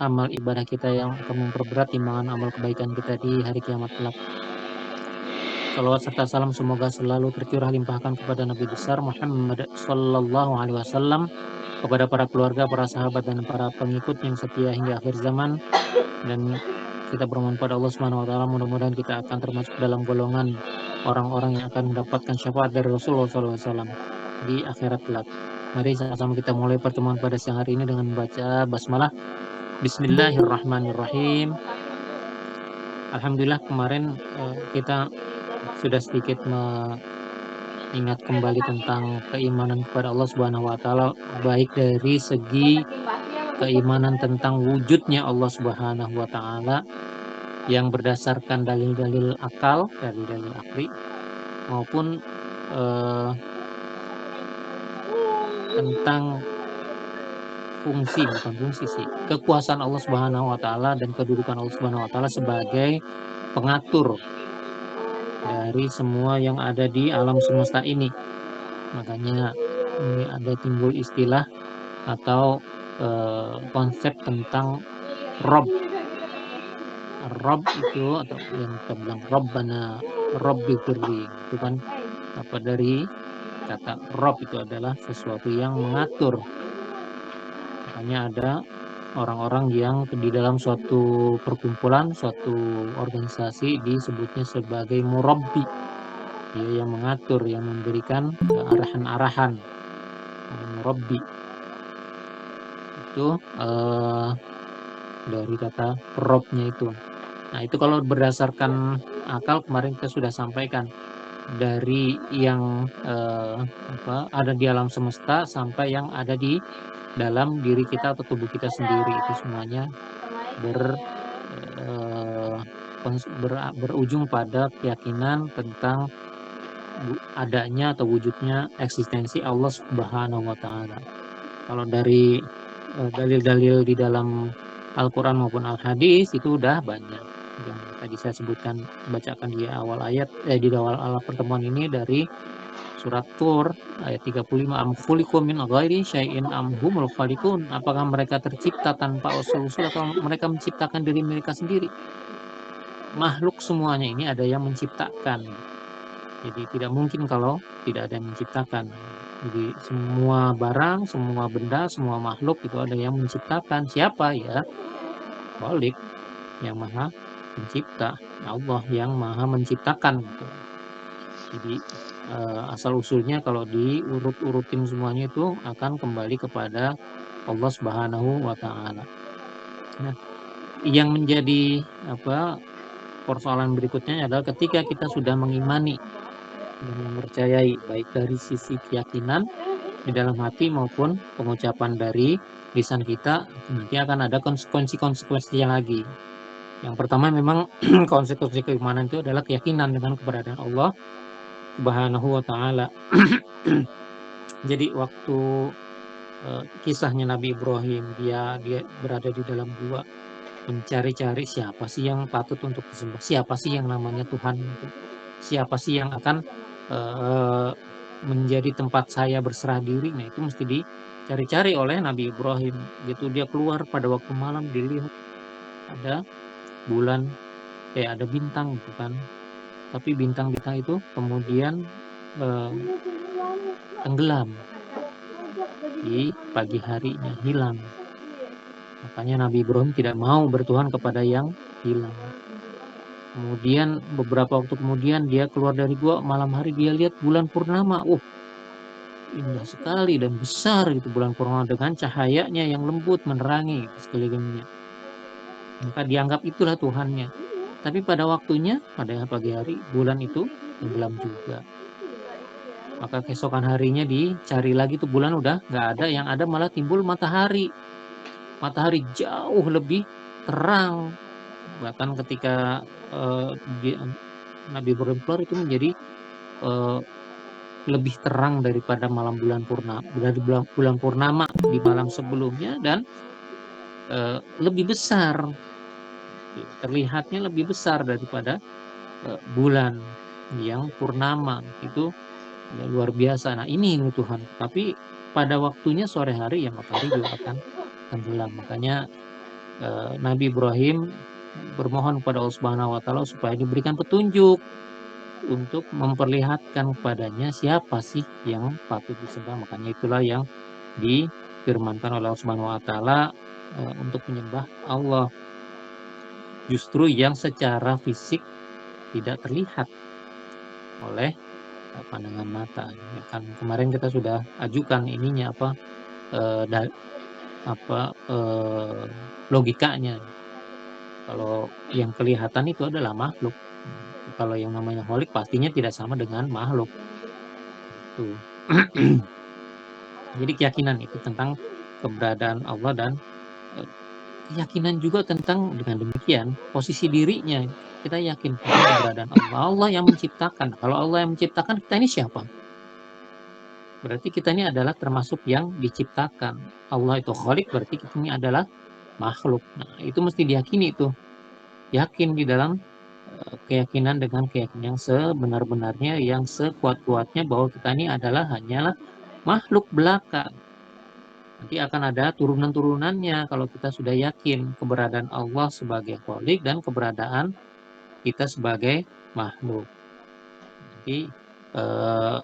amal ibadah kita yang akan memperberat timbangan amal kebaikan kita di hari kiamat kelak. Salawat serta salam semoga selalu tercurah limpahkan kepada Nabi besar Muhammad sallallahu alaihi wasallam, kepada para keluarga, para sahabat dan para pengikut yang setia hingga akhir zaman, dan kita bermohon pada Allah Subhanahu wa taala mudah-mudahan kita akan termasuk dalam golongan orang-orang yang akan mendapatkan syafaat dari Rasulullah sallallahu alaihi wasallam di akhirat kelak. Mari sama-sama kita mulai pertemuan pada siang hari ini dengan membaca basmalah. Bismillahirrahmanirrahim. Alhamdulillah kemarin kita sudah sedikit mengingat kembali tentang keimanan kepada Allah Subhanahu wa taala, baik dari segi keimanan tentang wujudnya Allah Subhanahu wa taala yang berdasarkan dalil-dalil akal, dalil-dalil akli, maupun tentang bukan fungsi sih, kekuasaan Allah Subhanahu wa taala dan kedudukan Allah Subhanahu wa taala sebagai pengatur dari semua yang ada di alam semesta ini. Makanya ini ada timbul istilah atau konsep tentang Rob. Rob itu atau yang kita bilang Rabbana Rabbighfirli, itu kan apa dari kata Rob itu adalah sesuatu yang mengatur. Makanya ada orang-orang yang di dalam suatu perkumpulan, suatu organisasi disebutnya sebagai murabbi. Dia yang mengatur, yang memberikan arahan-arahan. Murabbi itu dari kata robnya itu. Nah, itu kalau berdasarkan akal kemarin kita sudah sampaikan dari yang ada di alam semesta sampai yang ada di dalam diri kita atau tubuh kita sendiri, itu semuanya berujung pada keyakinan tentang adanya atau wujudnya eksistensi Allah Subhanahu wa taala. Kalau dari dalil-dalil di dalam Al-Quran maupun Al-Hadis itu udah banyak yang tadi saya sebutkan, bacakan di awal di awal pertemuan ini dari surat Tur ayat 35, am khuliqu min ghairi syai'in am humul khaliqun, apakah mereka tercipta tanpa usul-usul atau mereka menciptakan diri mereka sendiri. Makhluk semuanya ini ada yang menciptakan, jadi tidak mungkin kalau tidak ada yang menciptakan. Jadi semua barang, semua benda, semua makhluk itu ada yang menciptakan. Siapa? Ya Khalik, yang maha pencipta, Allah yang maha menciptakan gitu. Jadi asal usulnya kalau diurut-urutin semuanya itu akan kembali kepada Allah Subhanahu wa taala. Nah, yang menjadi persoalan berikutnya adalah ketika kita sudah mengimani dan mempercayai baik dari sisi keyakinan di dalam hati maupun pengucapan dari lisan kita, nanti akan ada konsekuensi-konsekuensinya lagi. Yang pertama memang konsekuensi keimanan itu adalah keyakinan dengan keberadaan Allah Subhanahu wa taala. Jadi waktu kisahnya Nabi Ibrahim, dia berada di dalam gua mencari-cari siapa sih yang patut untuk disembah, siapa sih yang namanya Tuhan itu, siapa sih yang akan menjadi tempat saya berserah diri. Nah, itu mesti dicari-cari oleh Nabi Ibrahim. Gitu dia keluar pada waktu malam, dilihat ada bulan, ada bintang gitu kan. Tapi bintang-bintang itu kemudian tenggelam di pagi harinya, hilang. Makanya Nabi Ibrahim tidak mau bertuhan kepada yang hilang. Kemudian beberapa waktu kemudian dia keluar dari gua, malam hari dia lihat bulan purnama. Indah sekali dan besar itu bulan purnama dengan cahayanya yang lembut menerangi sekelilingnya. Maka dianggap itulah Tuhannya. Tapi pada waktunya, pada pagi hari, bulan itu tenggelam juga. Maka keesokan harinya dicari lagi tuh bulan, udah nggak ada, yang ada malah timbul matahari. Matahari jauh lebih terang. Bahkan ketika Nabi Ibrahim keluar itu menjadi lebih terang daripada malam bulan purnama, dari bulan purnama di malam sebelumnya, dan lebih besar, terlihatnya lebih besar daripada bulan yang purnama. Itu luar biasa. Nah, ini Tuhan. Tapi pada waktunya sore hari ya matahari juga akan tenggelam. Makanya Nabi Ibrahim bermohon kepada Allah Subhanahu wa taala supaya diberikan petunjuk untuk memperlihatkan kepadanya siapa sih yang patut disembah. Makanya itulah yang difirmankan oleh Allah Subhanahu wa taala untuk menyembah Allah justru yang secara fisik tidak terlihat oleh pandangan mata. Ya kan kemarin kita sudah ajukan ininya eh, da- apa logikanya. Kalau yang kelihatan itu adalah makhluk. Kalau yang namanya holik pastinya tidak sama dengan makhluk. Itu. Jadi keyakinan itu tentang keberadaan Allah dan eh, keyakinan juga tentang dengan demikian posisi dirinya. Kita yakin tentang keberadaan Allah. Allah yang menciptakan. Kalau Allah yang menciptakan, kita ini siapa? Berarti kita ini adalah termasuk yang diciptakan. Allah itu khalik, berarti kita ini adalah makhluk. Nah, itu mesti diyakini itu. Yakin di dalam keyakinan dengan keyakinan yang sebenar-benarnya, yang sekuat-kuatnya bahwa kita ini adalah hanyalah makhluk belaka. Nanti akan ada turunan-turunannya kalau kita sudah yakin keberadaan Allah sebagai khalik dan keberadaan kita sebagai makhluk. Jadi eh,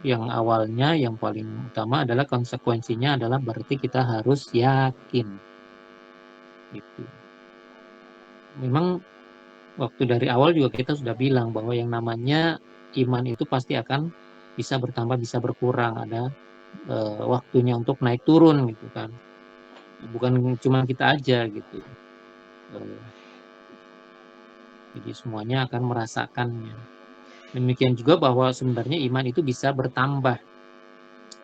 yang awalnya yang paling utama adalah konsekuensinya adalah berarti kita harus yakin gitu. Memang waktu dari awal juga kita sudah bilang bahwa yang namanya iman itu pasti akan bisa bertambah bisa berkurang, ada waktunya untuk naik turun gitu kan, bukan cuma kita aja gitu. Eh, jadi semuanya akan merasakannya. Demikian juga bahwa sebenarnya iman itu bisa bertambah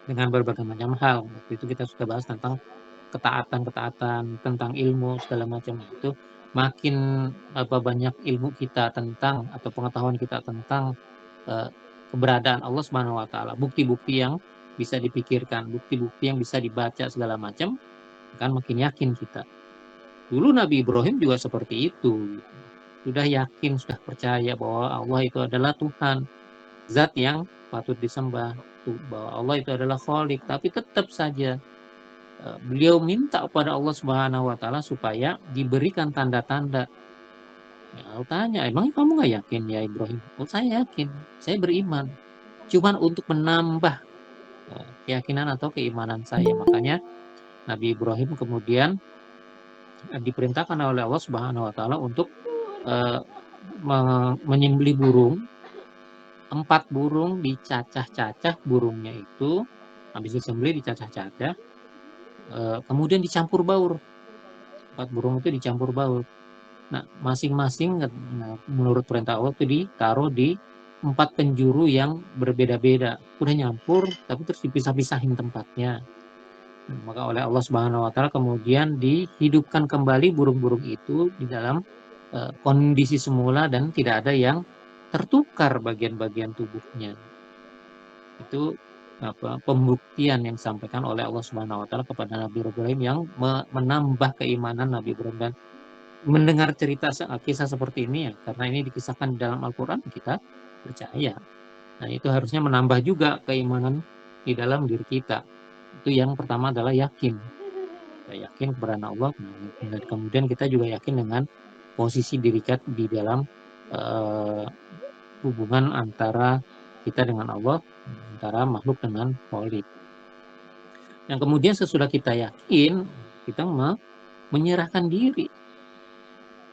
dengan berbagai macam hal. Waktu itu kita sudah bahas tentang ketaatan-ketaatan, tentang ilmu segala macam itu. Makin banyak ilmu kita tentang atau pengetahuan kita tentang eh, keberadaan Allah Subhanahu wa taala, bukti-bukti yang bisa dipikirkan, bukti-bukti yang bisa dibaca segala macam, akan makin yakin kita. Dulu Nabi Ibrahim juga seperti itu. Sudah yakin, sudah percaya bahwa Allah itu adalah Tuhan, zat yang patut disembah, bahwa Allah itu adalah Khalik, tapi tetap saja beliau minta kepada Allah Subhanahu wa taala supaya diberikan tanda-tanda. Ya, aku tanya, emang kamu nggak yakin ya Ibrahim? Oh, saya yakin, saya beriman. Cuman untuk menambah keyakinan atau keimanan saya. Makanya Nabi Ibrahim kemudian diperintahkan oleh Allah Subhanahu wa taala untuk uh, menyembelih burung, 4 burung dicacah-cacah burungnya itu, habis disembelih dicacah-cacah, kemudian dicampur baur. 4 burung itu dicampur baur. Nah, masing-masing menurut perintah Allah itu ditaruh di 4 penjuru yang berbeda-beda. Udah nyampur, tapi terus dipisah-pisahin tempatnya. Maka oleh Allah Subhanahu wa taala kemudian dihidupkan kembali burung-burung itu di dalam kondisi semula dan tidak ada yang tertukar bagian-bagian tubuhnya. Itu pembuktian yang disampaikan oleh Allah Subhanahu wa taala kepada Nabi Ibrahim yang menambah keimanan Nabi Ibrahim. Dan mendengar cerita kisah seperti ini ya, karena ini dikisahkan di dalam Al-Qur'an, kita percaya. Nah, itu harusnya menambah juga keimanan di dalam diri kita. Itu yang pertama adalah yakin. Kita yakin kepada Allah, dan kemudian kita juga yakin dengan posisi diri kita di dalam uh, hubungan antara kita dengan Allah, antara makhluk dengan Khalik. Yang kemudian sesudah kita yakin, kita menyerahkan diri,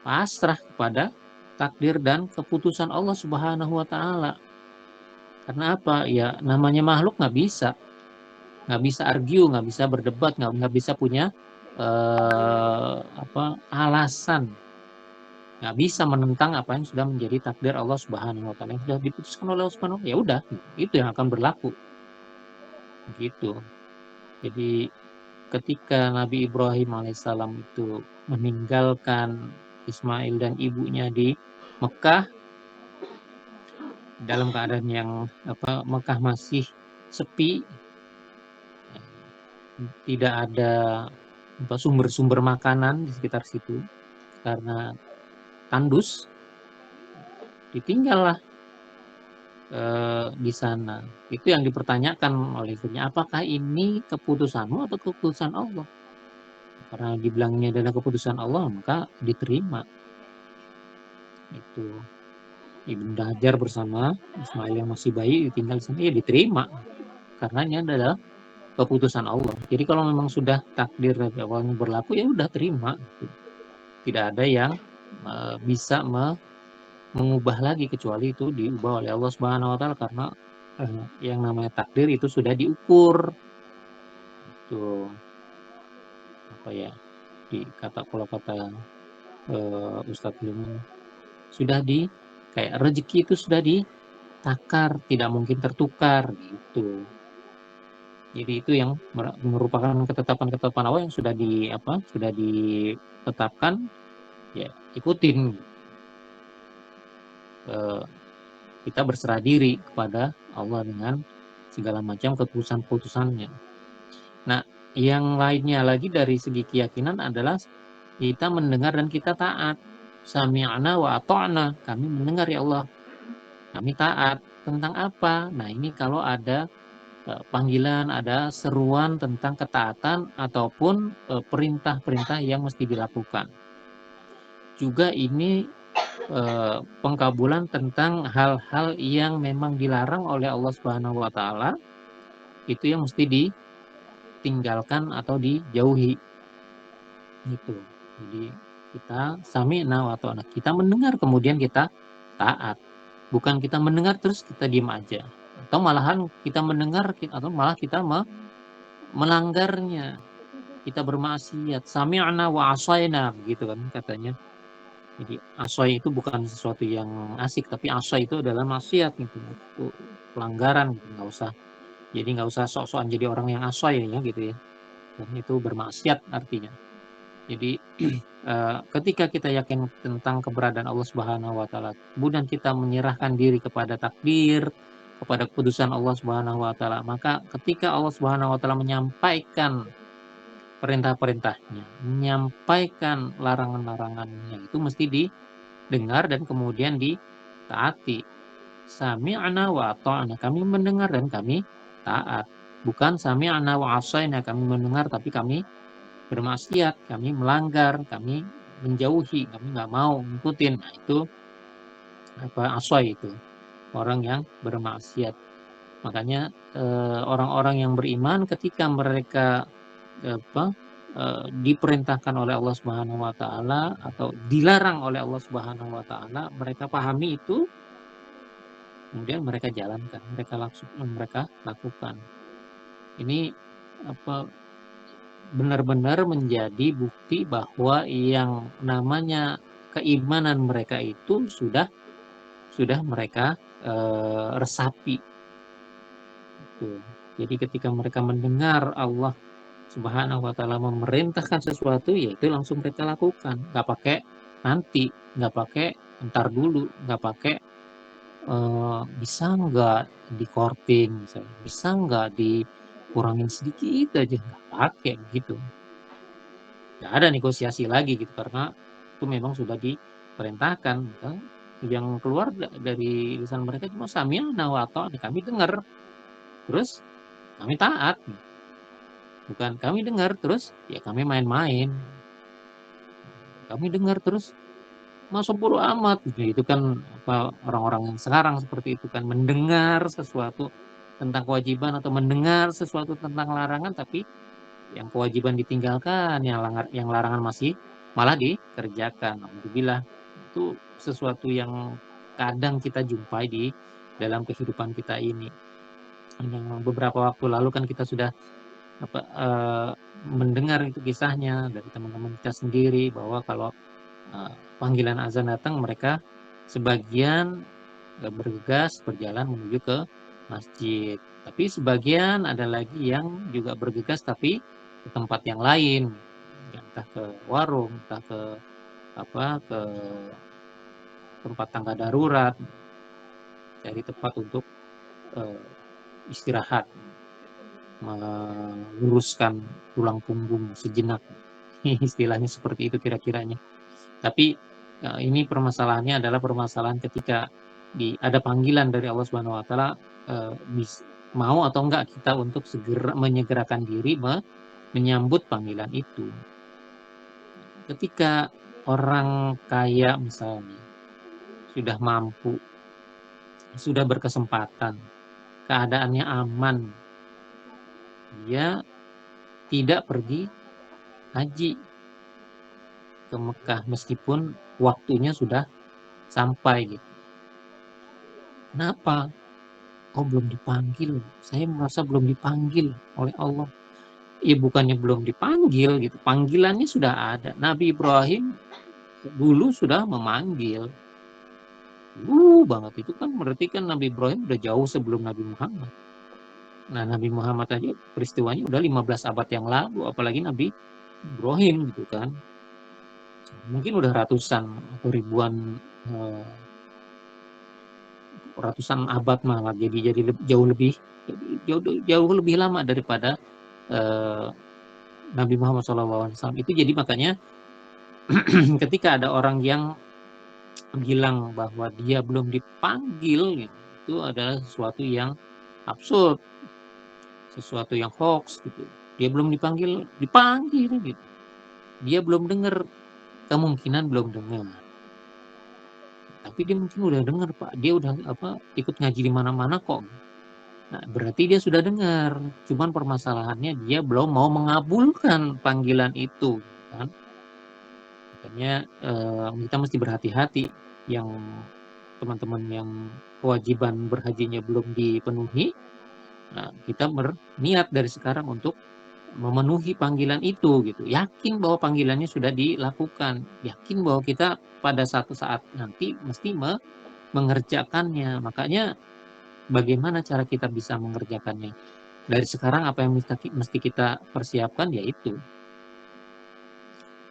pasrah kepada takdir dan keputusan Allah Subhanahu wa taala. Karena apa? Ya namanya makhluk nggak bisa argue, nggak bisa berdebat, nggak bisa punya alasan, nggak bisa menentang apa yang sudah menjadi takdir Allah Subhanahu wa taala, yang sudah diputuskan oleh Allah Subhanahu wa taala. Ya udah, itu yang akan berlaku. Gitu. Jadi ketika Nabi Ibrahim alaihissalam itu meninggalkan Ismail dan ibunya di Mekah dalam keadaan yang Mekah masih sepi, tidak ada sumber-sumber makanan di sekitar situ karena tandus, ditinggallah di sana. Itu yang dipertanyakan oleh istrinya, apakah ini keputusanmu atau keputusan Allah? karena dibilang ini adalah keputusan Allah, maka diterima. Itu Ibunda Hajar bersama Ismail yang masih bayi ditinggal di sana, ya diterima karena ini adalah keputusan Allah. Jadi kalau memang sudah takdir dari awalnya berlaku, ya udah terima. Tidak ada yang bisa mengubah lagi, kecuali itu diubah oleh Allah Subhanahu wa taala, karena yang namanya takdir itu sudah diukur. Itu apa ya? Kalau kata Ustadz Lumen, sudah kayak rezeki itu sudah ditakar, tidak mungkin tertukar gitu. Jadi itu yang merupakan ketetapan-ketetapan Allah yang sudah ditetapkan, ya ikutin. Kita berserah diri kepada Allah dengan segala macam keputusan-keputusannya. Nah, yang lainnya lagi dari segi keyakinan adalah kita mendengar dan kita taat. Sami'na wa ata'na, kami mendengar ya Allah, kami taat. Tentang apa? Nah, ini kalau ada panggilan, ada seruan tentang ketaatan ataupun perintah-perintah yang mesti dilakukan. Juga ini pengkabulan tentang hal-hal yang memang dilarang oleh Allah Subhanahu wa taala, itu yang mesti ditinggalkan atau dijauhi. Gitu. Jadi kita sami'na wa ata'na, kita mendengar kemudian kita taat. Bukan kita mendengar terus kita diam aja. Atau malahan kita mendengar atau malah kita melanggarnya. Kita bermaksiat. Sami'na wa asaina, begitu kan katanya. Jadi asoy itu bukan sesuatu yang asik, tapi asoy itu adalah maksiat gitu, itu pelanggaran gitu. Nggak usah sok-sokan jadi orang yang asoy ya gitu ya. Dan itu bermaksiat artinya. Jadi ketika kita yakin tentang keberadaan Allah Subhanahu wa taala, kemudian kita menyerahkan diri kepada takdir, kepada keputusan Allah Subhanahu wa taala, maka ketika Allah Subhanahu wa taala menyampaikan perintah-perintahnya, menyampaikan larangan-larangannya, itu mesti didengar dan kemudian ditaati. Sami'na wa ata'na, kami mendengar dan kami taat. Bukan sami'na wa asaina, kami mendengar tapi kami bermaksiat, kami melanggar, kami menjauhi, kami nggak mau ngikutin. Nah, itu asai itu, orang yang bermaksiat. Makanya orang-orang yang beriman ketika mereka diperintahkan oleh Allah Subhanahu wa taala atau dilarang oleh Allah Subhanahu wa taala, mereka pahami itu, kemudian mereka jalankan, mereka lakukan. Ini benar-benar menjadi bukti bahwa yang namanya keimanan mereka itu sudah mereka resapi. Jadi ketika mereka mendengar Allah Subhanahu wa taala memerintahkan sesuatu, ya itu langsung mereka lakukan. Nggak pakai nanti, nggak pakai ntar dulu, nggak pakai bisa nggak dikorting, misalnya. Bisa nggak dikurangin sedikit aja, nggak pakai gitu. Nggak ada negosiasi lagi gitu, karena itu memang sudah diperintahkan. Yang keluar dari lisan mereka cuma sami'na wa ata'na, kami dengar terus kami taat. Bukan kami dengar terus ya kami main-main, kami dengar terus masa bodo amat gitu. Itu kan orang-orang yang sekarang seperti itu kan, mendengar sesuatu tentang kewajiban atau mendengar sesuatu tentang larangan, tapi yang kewajiban ditinggalkan, yang larangan masih malah dikerjakan. Alhamdulillah, itu sesuatu yang kadang kita jumpai di dalam kehidupan kita ini. Yang beberapa waktu lalu kan kita sudah mendengar itu kisahnya dari teman-teman kita sendiri, bahwa kalau panggilan azan datang, mereka sebagian bergegas berjalan menuju ke masjid. Tapi sebagian ada lagi yang juga bergegas tapi ke tempat yang lain, entah ke warung, entah ke tempat tangga darurat, cari tempat untuk istirahat, meluruskan tulang punggung sejenak. Istilahnya seperti itu kira-kiranya. Tapi ini permasalahannya adalah permasalahan ketika ada panggilan dari Allah Subhanahu wa taala, mau atau enggak kita untuk menyegerakan diri menyambut panggilan itu. ketika orang kaya misalnya sudah mampu, sudah berkesempatan, keadaannya aman, dia tidak pergi haji ke Mekah meskipun waktunya sudah sampai gitu. Kenapa? Oh, belum dipanggil. Saya merasa belum dipanggil oleh Allah. Ya bukannya belum dipanggil gitu, panggilannya sudah ada. Nabi Ibrahim dulu sudah memanggil. Banget itu kan berarti kan Nabi Ibrahim udah jauh sebelum Nabi Muhammad. Nah, Nabi Muhammad aja peristiwanya udah 15 abad yang lalu, apalagi Nabi Ibrahim gitu kan. Mungkin udah ratusan atau ribuan ratusan abad malah jadi jauh lebih jauh lebih lama daripada eh, Nabi Muhammad SAW itu. Jadi makanya ketika ada orang yang bilang bahwa dia belum dipanggil gitu, itu adalah sesuatu yang absurd, sesuatu yang hoax gitu. Dia belum dipanggil gitu. Dia belum dengar, kemungkinan belum dengar. Tapi dia mungkin udah dengar, Pak. Dia udah ikut ngaji di mana-mana kok. Nah, berarti dia sudah dengar. Cuman permasalahannya dia belum mau mengabulkan panggilan itu, kan? Makanya kita mesti berhati-hati yang teman-teman yang kewajiban berhajinya belum dipenuhi. Nah, kita berniat dari sekarang untuk memenuhi panggilan itu gitu. Yakin bahwa panggilannya sudah dilakukan. Yakin bahwa kita pada satu saat nanti mesti mengerjakannya. Makanya bagaimana cara kita bisa mengerjakannya? Dari sekarang apa yang mesti kita persiapkan yaitu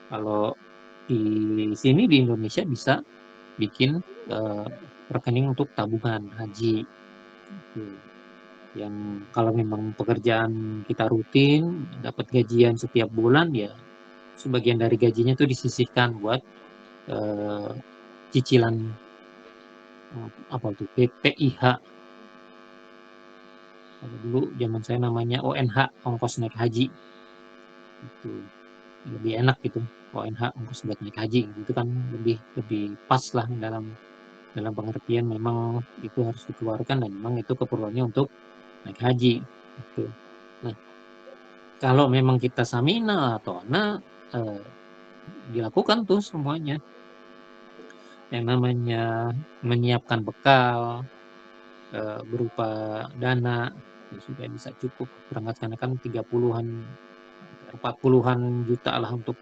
kalau di sini di Indonesia bisa bikin rekening untuk tabungan haji. Gitu. Yang kalau memang pekerjaan kita rutin, dapat gajian setiap bulan, ya sebagian dari gajinya itu disisihkan buat eh, cicilan apa tuh PPIH. Kalau dulu zaman saya namanya ONH, ongkos naik haji. Itu lebih enak gitu. ONH, ongkos buat naik haji itu kan lebih lebih pas lah dalam dalam pengertian memang itu harus dikeluarkan dan memang itu keperluannya untuk naik haji gitu. Nah, kalau memang kita samina atau eh, dilakukan tuh semuanya, yang namanya menyiapkan bekal berupa dana ya supaya bisa cukup berangkat, karena kan 30-an 40-an juta lah untuk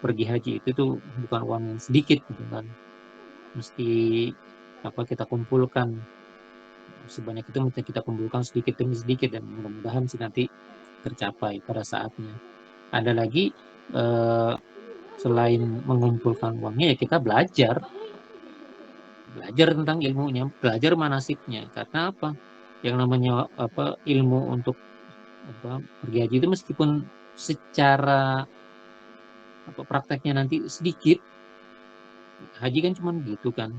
pergi haji itu tuh bukan uang yang sedikit gitu kan. Mesti kita kumpulkan sebanyak itu, mesti kita kumpulkan sedikit demi sedikit dan mudah-mudahan sih nanti tercapai pada saatnya. Ada lagi selain mengumpulkan uangnya ya kita belajar tentang ilmunya, belajar manasiknya. Karena apa? Yang namanya ilmu untuk pergi haji itu meskipun secara prakteknya nanti sedikit, haji kan cuma gitu kan.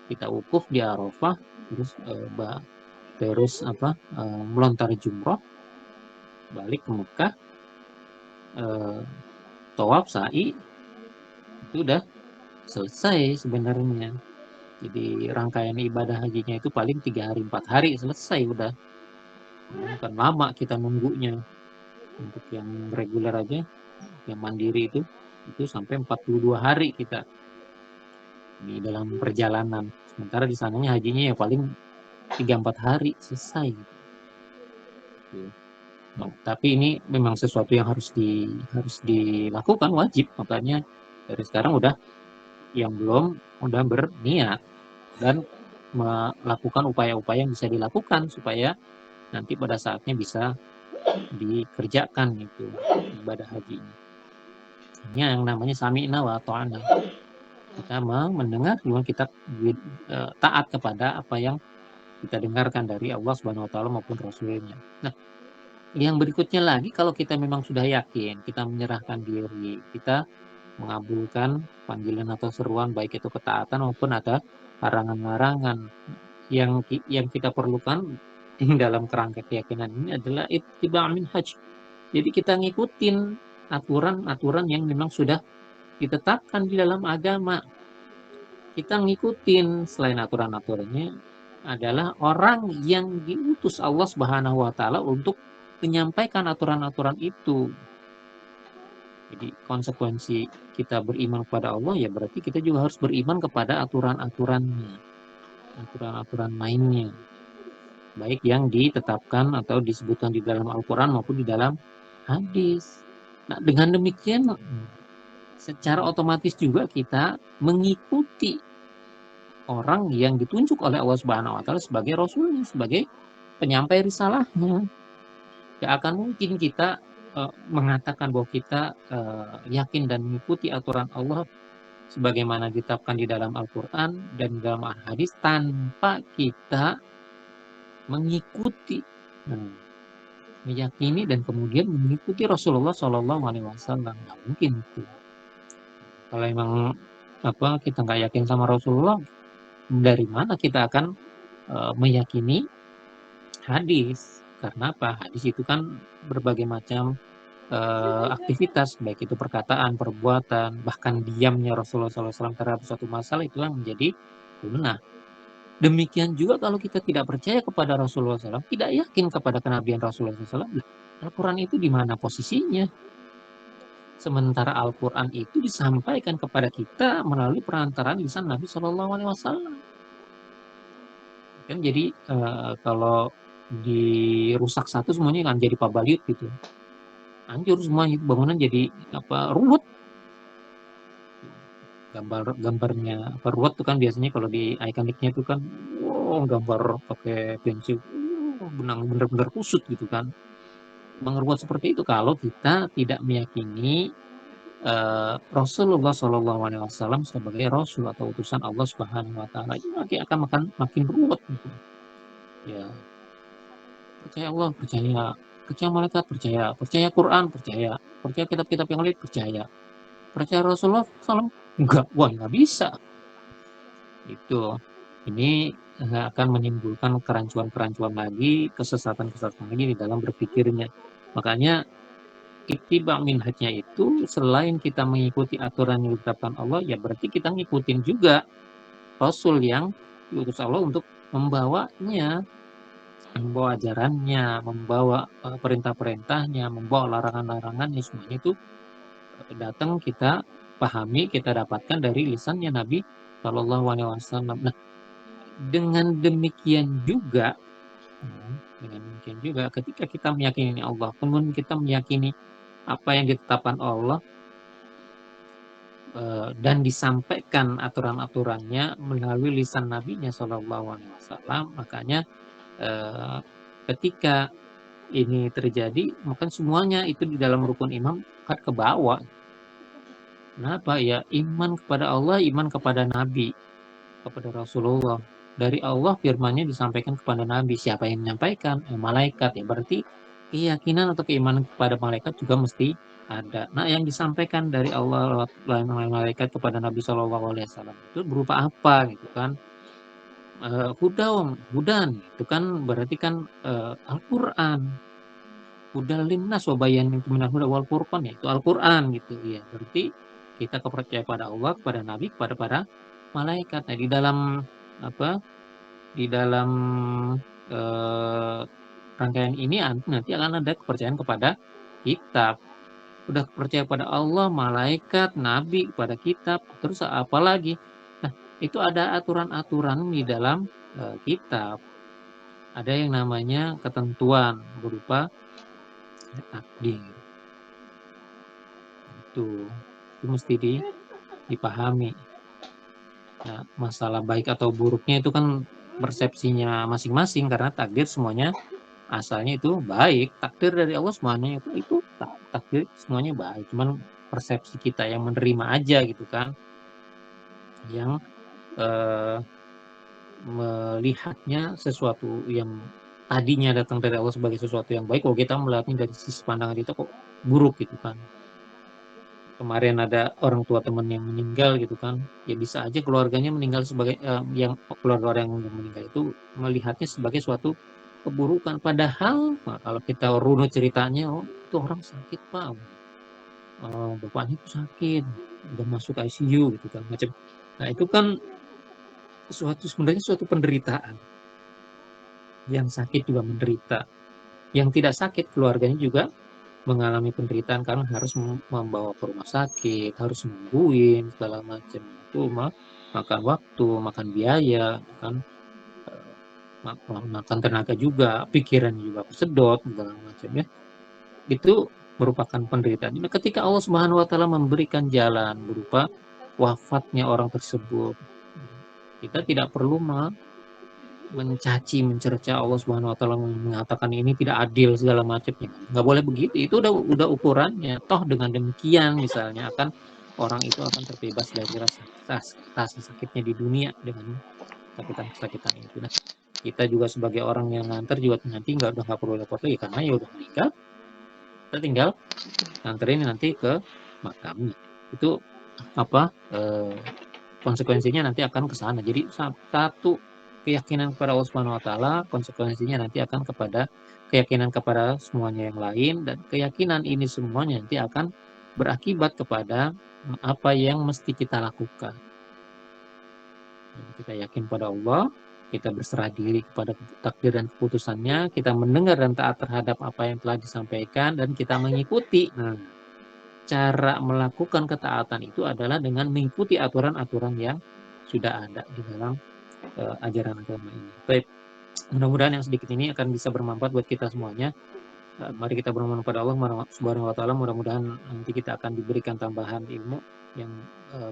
Kita wukuf di Arafah, terus melontar jumroh, balik ke Mekah, tawaf sa'i, itu udah selesai sebenarnya. Jadi rangkaian ibadah hajinya itu paling 3 hari 4 hari selesai udah. Bukan lama kita nunggunya. Untuk yang reguler aja, yang mandiri itu sampai 42 hari kita di dalam perjalanan. Sementara di sananya hajinya ya paling 3-4 hari selesai gitu. Nah, tapi ini memang sesuatu yang harus dilakukan, wajib. Makanya dari sekarang udah yang belum udah berniat dan melakukan upaya-upaya yang bisa dilakukan supaya nanti pada saatnya bisa dikerjakan itu ibadah haji ini. Ini yang namanya sami'na wa ta'ana. Kita mendengar, kita taat kepada apa yang kita dengarkan dari Allah Subhanahu wa taala maupun Rasulnya. Nah, yang berikutnya lagi, kalau kita memang sudah yakin, kita menyerahkan diri, kita mengabulkan panggilan atau seruan baik itu ketaatan maupun ada larangan-larangan, yang kita perlukan dalam kerangka keyakinan ini adalah ittiba' minhaj. Jadi kita ngikutin aturan-aturan yang memang sudah ditetapkan di dalam agama. Kita ngikutin selain aturan-aturannya adalah orang yang diutus Allah Subhanahu wa taala untuk menyampaikan aturan-aturan itu. Jadi konsekuensi kita beriman kepada Allah ya berarti kita juga harus beriman kepada aturan-aturannya, aturan-aturan mainnya, baik yang ditetapkan atau disebutkan di dalam Al-Quran maupun di dalam hadis. Nah, dengan demikian secara otomatis juga kita mengikuti orang yang ditunjuk oleh Allah Subhanahu wa taala sebagai rasulnya, sebagai penyampai risalahnya. Gak akan mungkin kita mengatakan bahwa kita yakin dan mengikuti aturan Allah sebagaimana ditetapkan di dalam Al-Quran dan di dalam hadis tanpa kita mengikuti, meyakini dan kemudian mengikuti Rasulullah Shallallahu Alaihi Wasallam. Nggak mungkin itu. Kalau emang kita nggak yakin sama Rasulullah, dari mana kita akan meyakini hadis? Karena apa? Hadis itu kan berbagai macam aktivitas, baik itu perkataan, perbuatan, bahkan diamnya Rasulullah SAW terhadap suatu masalah itu yang menjadi sunnah. Demikian juga kalau kita tidak percaya kepada Rasulullah SAW, tidak yakin kepada kenabian Rasulullah SAW, Al-Quran itu di mana posisinya? Sementara Al-Quran itu disampaikan kepada kita melalui perantaraan lisan Nabi Shallallahu Alaihi Wasallam. Kan jadi kalau dirusak satu semuanya kan jadi pabaliut gitu. Hancur semua bangunan jadi ruwet. Gambarnya ruwet tuh kan biasanya kalau di ikoniknya itu kan gambar pakai pensil benang bener-bener kusut gitu kan. Ruwet seperti itu kalau kita tidak meyakini Rasulullah Shallallahu Alaihi Wasallam sebagai Rasul atau utusan Allah Subhanahu Wa Taala itu nanti akan makin ruwet gitu. Ya, percaya Allah, percaya malaikat, percaya Quran, percaya kitab-kitab yang lain, percaya Rasulullah SAW, enggak, wah nggak bisa. Itu, ini akan menimbulkan kerancuan-kerancuan lagi, kesesatan-kesesatan lagi di dalam berpikirnya. Makanya ittiba minhajnya itu selain kita mengikuti aturan yang ditetapkan Allah, ya berarti kita ngikutin juga Rasul yang diutus Allah untuk membawanya, membawa ajarannya, membawa perintah-perintahnya, membawa larangan-larangannya, semuanya itu datang kita pahami, kita dapatkan dari lisannya Nabi Shallallahu Alaihi Wasallam. Nah, dengan demikian juga ketika kita meyakini Allah, kemudian kita meyakini apa yang ditetapkan Allah dan disampaikan aturan-aturannya melalui lisan Nabi-Nya Shallallahu Alaihi Wasallam, makanya ketika ini terjadi, maka semuanya itu di dalam rukun iman kan ke bawah. Kenapa? Ya iman kepada Allah, iman kepada Nabi, kepada Rasulullah. Dari Allah firman-Nya disampaikan kepada Nabi. Siapa yang menyampaikan? Malaikat. Ya berarti keyakinan atau keimanan kepada malaikat juga mesti ada. Nah, yang disampaikan dari Allah lewat malaikat kepada Nabi Shallallahu Alaihi Wasallam itu berupa apa gitu kan? Hudan itu kan berarti kan Al-Quran. Hudal linnas wa bayanin minal huda wal furqan, yaitu Al-Quran gitu ya. Berarti kita kepercayaan pada Allah, kepada Nabi, kepada para malaikat. Nah, di dalam eh, rangkaian ini nanti akan ada kepercayaan kepada kitab. Udah percaya pada Allah, malaikat, nabi, kepada kitab, terus apa lagi? Nah, itu ada aturan-aturan di dalam kitab. Ada yang namanya ketentuan berupa takdir. Itu mesti dipahami. Nah, masalah baik atau buruknya itu kan persepsinya masing-masing, karena takdir semuanya asalnya itu baik, takdir dari Allah semuanya itu takdir semuanya baik, cuman persepsi kita yang menerima aja gitu kan, yang melihatnya sesuatu yang tadinya datang dari Allah sebagai sesuatu yang baik, kalau kita melihatnya dari sisi pandangan kita kok buruk gitu kan. Kemarin ada orang tua teman yang meninggal gitu kan, ya bisa aja keluarganya meninggal sebagai yang keluarga orang yang meninggal itu melihatnya sebagai suatu keburukan, padahal kalau kita runut ceritanya, itu orang sakit Pak, bapaknya itu sakit, udah masuk ICU gitu kan macam. Nah itu kan sebenarnya suatu penderitaan. Yang sakit juga menderita, yang tidak sakit keluarganya juga mengalami penderitaan karena harus membawa ke rumah sakit, harus nungguin segala macam. Itu makan waktu, makan biaya, kan makan tenaga juga, pikiran juga kesedot segala macam ya. Itu merupakan penderitaan. Nah, ketika Allah Subhanahu wa taala memberikan jalan berupa wafatnya orang tersebut, kita tidak perlu mencaci, mencerca Allah Subhanahu wa taala, mengatakan ini tidak adil segala macamnya. Nggak boleh begitu. Itu udah ukurannya. Toh dengan demikian misalnya orang itu akan terbebas dari rasa sakitnya di dunia dengan kesakitan-kesakitan itu. Nah, kita juga sebagai orang yang nganter juga nanti nggak perlu repot lagi karena ya udah meninggal. Kita tinggal nganterin nanti ke makamnya. Itu apa? Konsekuensinya nanti akan ke sana. Jadi satu keyakinan kepada Allah Subhanahu wa taala, konsekuensinya nanti akan kepada keyakinan kepada semuanya yang lain, dan keyakinan ini semuanya nanti akan berakibat kepada apa yang mesti kita lakukan. Kita yakin pada Allah, kita berserah diri kepada takdir dan keputusannya, kita mendengar dan taat terhadap apa yang telah disampaikan, dan kita mengikuti. Nah, cara melakukan ketaatan itu adalah dengan mengikuti aturan-aturan yang sudah ada di dalam ajaran agama ini. Baik, mudah-mudahan yang sedikit ini akan bisa bermanfaat buat kita semuanya. Mari kita bermohon pada Allah Subhanahu wa taala, mudah-mudahan nanti kita akan diberikan tambahan ilmu yang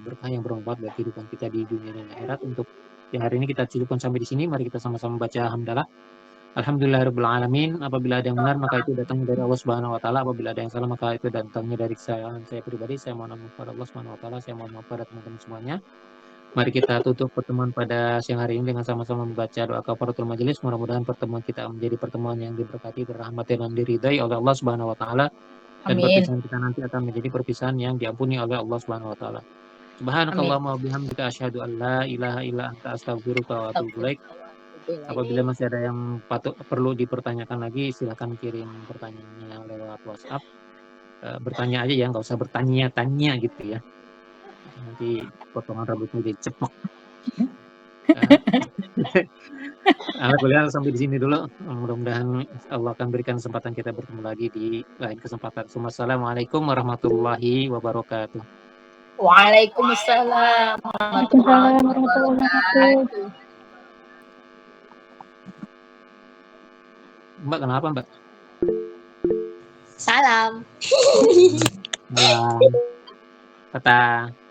berkah, yang bermanfaat buat kehidupan kita di dunia dan akhirat. Untuk yang hari ini kita cukupkan sampai di sini. Mari kita sama-sama baca hamdalah. Alhamdulillahirabbil alamin. Apabila ada yang benar maka itu datangnya dari Allah Subhanahu wa taala, apabila ada yang salah maka itu datangnya dari saya pribadi. Saya mohon maaf kepada Allah Subhanahu wa taala, saya mohon maaf kepada teman-teman semuanya. Mari kita tutup pertemuan pada siang hari ini dengan sama-sama membaca doa kafaratul majelis. Mudah-mudahan pertemuan kita menjadi pertemuan yang diberkati, dirahmati, dan diridai oleh Allah Subhanahu wa taala, dan Amin. perpisahan kita nanti akan menjadi perpisahan yang diampuni oleh Allah Subhanahu wa taala. Subhanakallahumma wa bihamdika asyhadu an la ilaha illa anta astaghfiruka wa atubu ilaik. Apabila masih ada yang perlu dipertanyakan lagi, silakan kirim pertanyaannya lewat WhatsApp. Bertanya aja ya, nggak usah bertanya-tanya gitu ya. Nanti potongan rambutnya jadi cepok. Alhamdulillah sampai di sini dulu. Mudah-mudahan Allah akan berikan kesempatan kita bertemu lagi di lain kesempatan. Assalamualaikum warahmatullahi wabarakatuh. Waalaikumsalam warahmatullahi wabarakatuh. Mbak, kenapa Mbak? Salam. Salam. Tata.